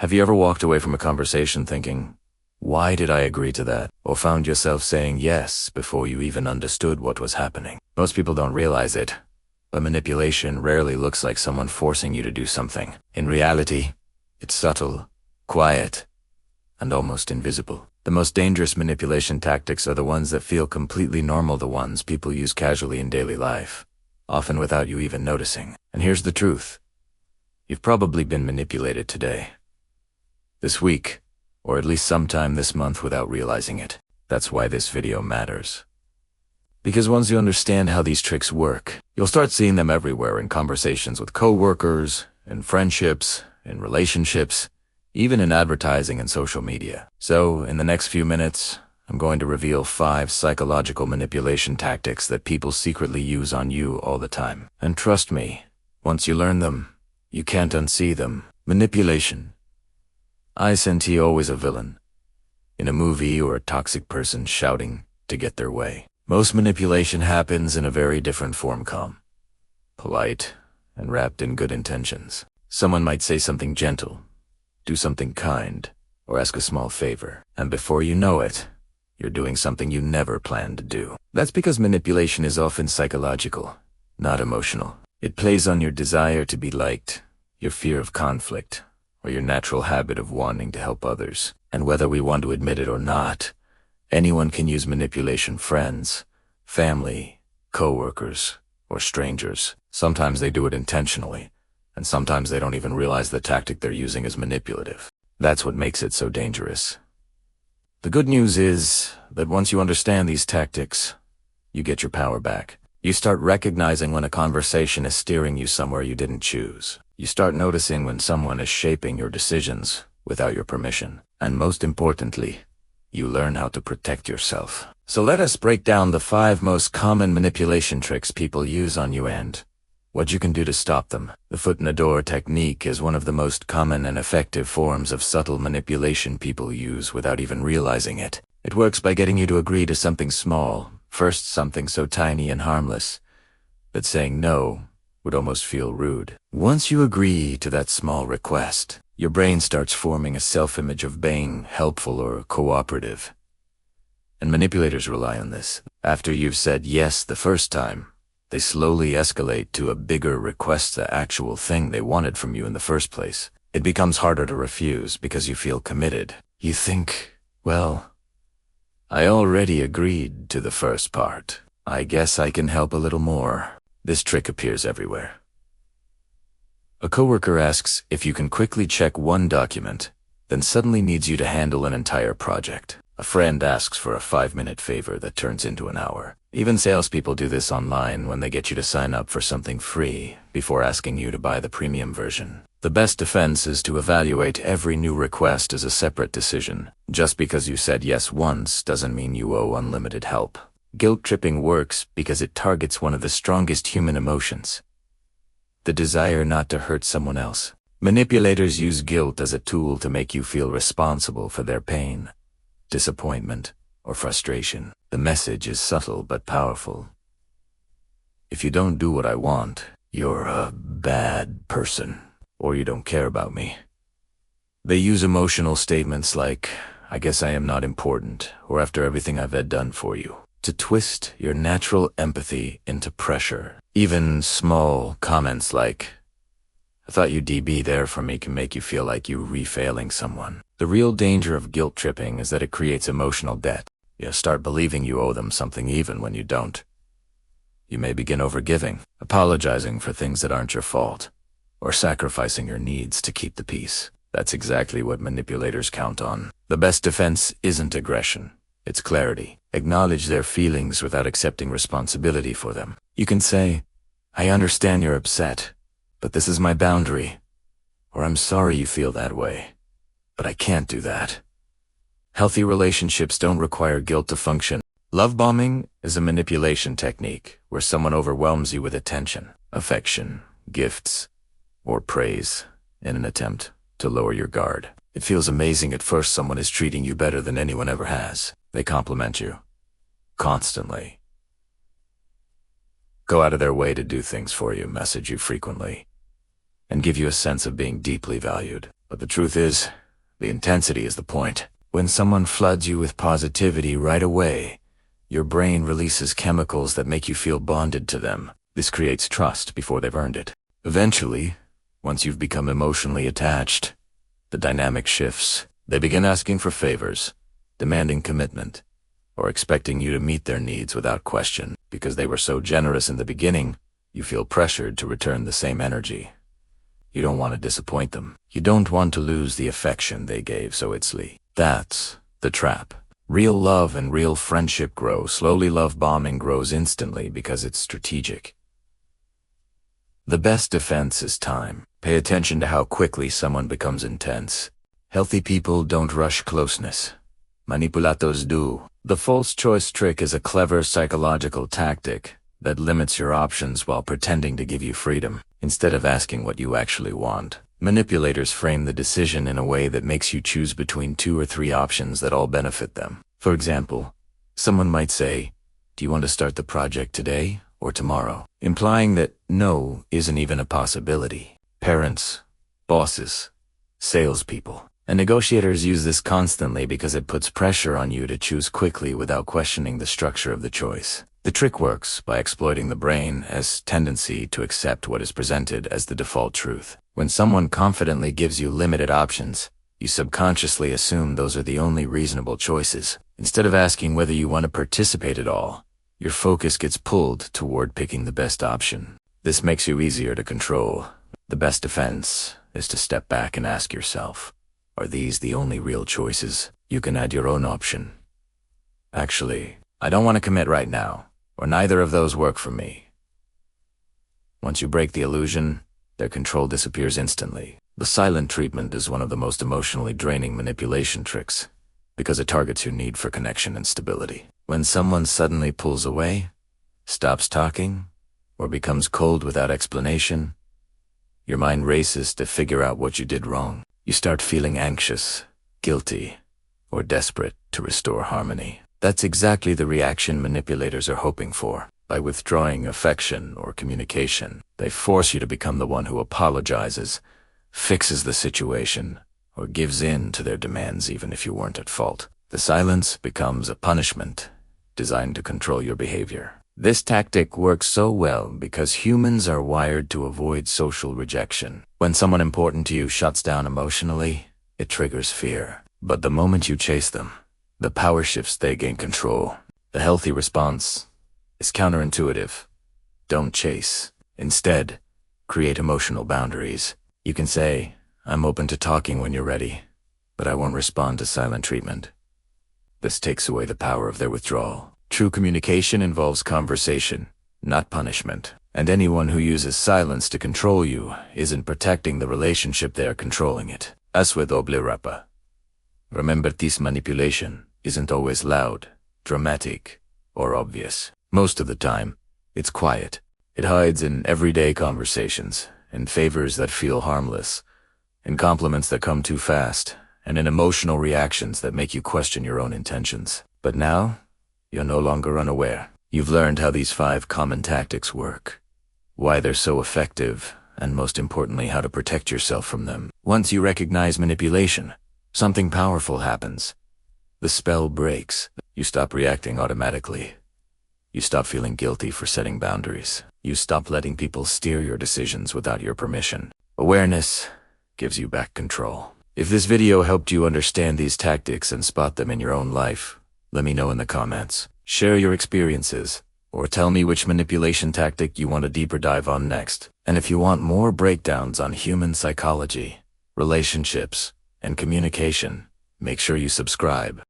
Have you ever walked away from a conversation thinking, why did I agree to that? Or found yourself saying yes before you even understood what was happening? Most people don't realize it, but manipulation rarely looks like someone forcing you to do something. In reality, it's subtle, quiet, and almost invisible. The most dangerous manipulation tactics are the ones that feel completely normal, the ones people use casually in daily life, often without you even noticing. And here's the truth. You've probably been manipulated today, this week, or at least sometime this month without realizing it. That's why this video matters. Because once you understand how these tricks work, you'll start seeing them everywhere in conversations with coworkers, in friendships, in relationships, even in advertising and social media. So, in the next few minutes, I'm going to reveal 5 psychological manipulation tactics that people secretly use on you all the time. And trust me, once you learn them, you can't unsee them. Manipulation. Isn't he always a villain? In a movie or a toxic person shouting to get their way. Most manipulation happens in a very different form, calm, polite, and wrapped in good intentions. Someone might say something gentle, do something kind, or ask a small favor, and before you know it, you're doing something you never planned to do. That's because manipulation is often psychological, not emotional. It plays on your desire to be liked, your fear of conflict, or your natural habit of wanting to help others. And whether we want to admit it or not, anyone can use manipulation: friends, family, coworkers, or strangers. Sometimes they do it intentionally, and sometimes they don't even realize the tactic they're using is manipulative. That's what makes it so dangerous. The good news is that once you understand these tactics, you get your power back. You start recognizing when a conversation is steering you somewhere you didn't choose. You start noticing when someone is shaping your decisions without your permission. And most importantly, you learn how to protect yourself. So let us break down the 5 most common manipulation tricks people use on you and what you can do to stop them. The foot in the door technique is one of the most common and effective forms of subtle manipulation people use without even realizing it. It works by getting you to agree to something small, first something so tiny and harmless that saying no would almost feel rude. Once you agree to that small request, your brain starts forming a self-image of being helpful or cooperative. And manipulators rely on this. After you've said yes the first time, they slowly escalate to a bigger request, the actual thing they wanted from you in the first place. It becomes harder to refuse because you feel committed. You think, well, I already agreed to the first part. I guess I can help a little more. This trick appears everywhere. A coworker asks if you can quickly check one document, then suddenly needs you to handle an entire project. A friend asks for a 5-minute favor that turns into an hour. Even salespeople do this online when they get you to sign up for something free before asking you to buy the premium version. The best defense is to evaluate every new request as a separate decision. Just because you said yes once doesn't mean you owe unlimited help. Guilt tripping works because it targets one of the strongest human emotions: the desire not to hurt someone else. Manipulators use guilt as a tool to make you feel responsible for their pain, disappointment, or frustration. The message is subtle but powerful. If you don't do what I want, you're a bad person, or you don't care about me. They use emotional statements like, I guess I am not important, or after everything I've done for you, to twist your natural empathy into pressure. Even small comments like, I thought you'd be there for me, can make you feel like you're refailing someone. The real danger of guilt tripping is that it creates emotional debt. You start believing you owe them something even when you don't. You may begin overgiving, apologizing for things that aren't your fault, or sacrificing your needs to keep the peace. That's exactly what manipulators count on. The best defense isn't aggression, it's clarity. Acknowledge their feelings without accepting responsibility for them. You can say, I understand you're upset, but this is my boundary. Or I'm sorry you feel that way, but I can't do that. Healthy relationships don't require guilt to function. Love bombing is a manipulation technique where someone overwhelms you with attention, affection, gifts, or praise in an attempt to lower your guard. It feels amazing at first. Someone is treating you better than anyone ever has. They compliment you constantly, go out of their way to do things for you, message you frequently, and give you a sense of being deeply valued. But the truth is, the intensity is the point. When someone floods you with positivity right away, your brain releases chemicals that make you feel bonded to them. This creates trust before they've earned it. Eventually, once you've become emotionally attached, the dynamic shifts. They begin asking for favors, demanding commitment, or expecting you to meet their needs without question. Because they were so generous in the beginning, you feel pressured to return the same energy. You don't want to disappoint them. You don't want to lose the affection they gave so easily. That's the trap. Real love and real friendship grow slowly. Love bombing grows instantly because it's strategic. The best defense is time. Pay attention to how quickly someone becomes intense. Healthy people don't rush closeness. Manipulatos do. The false choice trick is a clever psychological tactic that limits your options while pretending to give you freedom. Instead of asking what you actually want, manipulators frame the decision in a way that makes you choose between 2 or 3 options that all benefit them. For example, someone might say, "Do you want to start the project today or tomorrow?" Implying that no isn't even a possibility. Parents, bosses, salespeople, and negotiators use this constantly because it puts pressure on you to choose quickly without questioning the structure of the choice. The trick works by exploiting the brain's tendency to accept what is presented as the default truth. When someone confidently gives you limited options, you subconsciously assume those are the only reasonable choices. Instead of asking whether you want to participate at all, your focus gets pulled toward picking the best option. This makes you easier to control. The best defense is to step back and ask yourself, are these the only real choices? You can add your own option. Actually, I don't want to commit right now, or neither of those work for me. Once you break the illusion, their control disappears instantly. The silent treatment is one of the most emotionally draining manipulation tricks, because it targets your need for connection and stability. When someone suddenly pulls away, stops talking, or becomes cold without explanation, your mind races to figure out what you did wrong. You start feeling anxious, guilty, or desperate to restore harmony. That's exactly the reaction manipulators are hoping for. By withdrawing affection or communication, they force you to become the one who apologizes, fixes the situation, or gives in to their demands even if you weren't at fault. The silence becomes a punishment designed to control your behavior. This tactic works so well because humans are wired to avoid social rejection. When someone important to you shuts down emotionally, it triggers fear. But the moment you chase them, the power shifts, they gain control. The healthy response is counterintuitive. Don't chase. Instead, create emotional boundaries. You can say, "I'm open to talking when you're ready, but I won't respond to silent treatment." This takes away the power of their withdrawal. True communication involves conversation, not punishment. And anyone who uses silence to control you isn't protecting the relationship, they are controlling it. As with doble rapa. Remember, this manipulation isn't always loud, dramatic, or obvious. Most of the time, it's quiet. It hides in everyday conversations, in favors that feel harmless, in compliments that come too fast, and in emotional reactions that make you question your own intentions. But now, you're no longer unaware. You've learned how these 5 common tactics work, why they're so effective, and most importantly, how to protect yourself from them. Once you recognize manipulation, something powerful happens. The spell breaks. You stop reacting automatically. You stop feeling guilty for setting boundaries. You stop letting people steer your decisions without your permission. Awareness gives you back control. If this video helped you understand these tactics and spot them in your own life, let me know in the comments. Share your experiences, or tell me which manipulation tactic you want a deeper dive on next. And if you want more breakdowns on human psychology, relationships, and communication, make sure you subscribe.